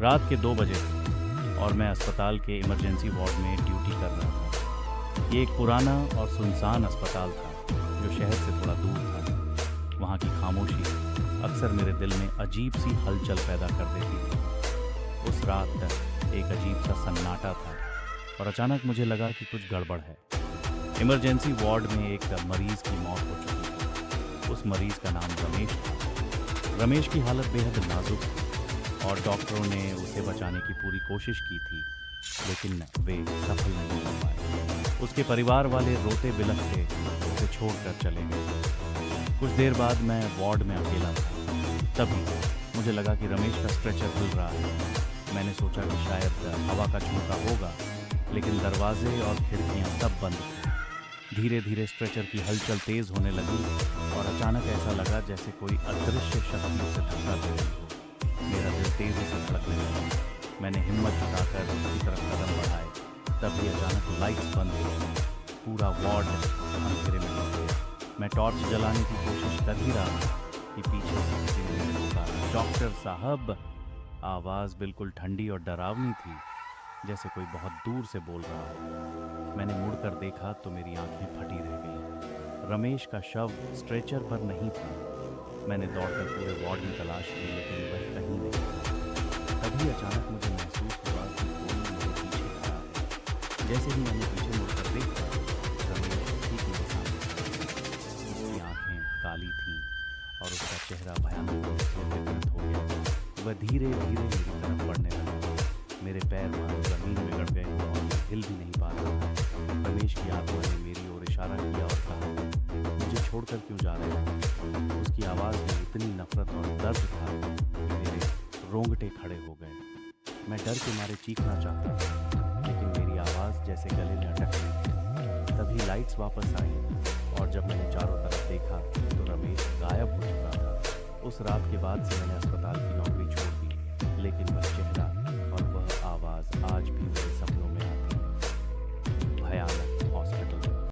रात के 2 बजे थे और मैं अस्पताल के इमरजेंसी वार्ड में ड्यूटी कर रहा था। ये एक पुराना और सुनसान अस्पताल था जो शहर से थोड़ा दूर था। वहाँ की खामोशी अक्सर मेरे दिल में अजीब सी हलचल पैदा कर देती थी। उस रात एक अजीब सा सन्नाटा था और अचानक मुझे लगा कि कुछ गड़बड़ है। इमरजेंसी वार्ड में एक मरीज़ की मौत हो चुकी थी। उस मरीज़ का नाम रमेश था। रमेश की हालत बेहद नाजुक थी और डॉक्टरों ने उसे बचाने की पूरी कोशिश की थी, लेकिन वे सफल नहीं हो पाए। उसके परिवार वाले रोते बिलखते उसे छोड़कर चले गए। कुछ देर बाद मैं वार्ड में अकेला था। तभी मुझे लगा कि रमेश का स्ट्रेचर हिल रहा है। मैंने सोचा कि शायद हवा का झोंका होगा, लेकिन दरवाजे और खिड़कियां सब बंद थे। धीरे धीरे स्ट्रेचर की हलचल तेज होने लगी और अचानक ऐसा लगा जैसे कोई अदृश्य शक्ति उसे धक्का दे रही हो। मेरा दिल तेजी से धड़कने लगा। मैंने हिम्मत जुटाकर उसकी तरफ कदम बढ़ाए। तभी अचानक लाइट्स बंद हो गई। पूरा वार्ड अंधेरे में डूब गया। मैं टॉर्च जलाने की कोशिश कर ही रहा था कि पीछे से किसी ने मुझे पुकारा, डॉक्टर साहब। आवाज़ बिल्कुल ठंडी और डरावनी थी, जैसे कोई बहुत दूर से बोल रहा हो। मैंने मुड़कर देखा तो मेरी आंखें फटी रह गईं। रमेश का शव स्ट्रेचर पर नहीं था। मैंने दौड़कर पूरे वार्ड में तलाश की, लेकिन वह कहीं नहीं था। तभी अचानक मुझे महसूस हुआ कि कोई मेरे पीछे खड़ा है। जैसे ही मैंने पीछे मुड़कर देखा, रमेश ठीक मेरे सामने खड़ा था। उसकी आंखें काली थीं और उसका चेहरा भयानक रूप से विकृत हो गया। वह धीरे धीरे मेरी तरफ बढ़ने लगा। मेरे पैर मानो जमीन में गड़ गए और मैं हिल भी नहीं पा रहा था। रमेश की आत्मा ने मेरी ओर इशारा किया और कहा, मुझे छोड़कर क्यों जा रहे हो? उसकी आवाज़ में इतनी नफरत और दर्द था कि मेरे रोंगटे खड़े हो गए। मैं डर के मारे चीखना चाहता था, लेकिन मेरी आवाज़ जैसे गले में अटक गई थी। तभी लाइट्स वापस आई और जब मैंने चारों तरफ देखा तो रमेश गायब हो चुका था। उस रात के बाद से मैंने अस्पताल की नौकरी छोड़ दी, लेकिन वह चेहरा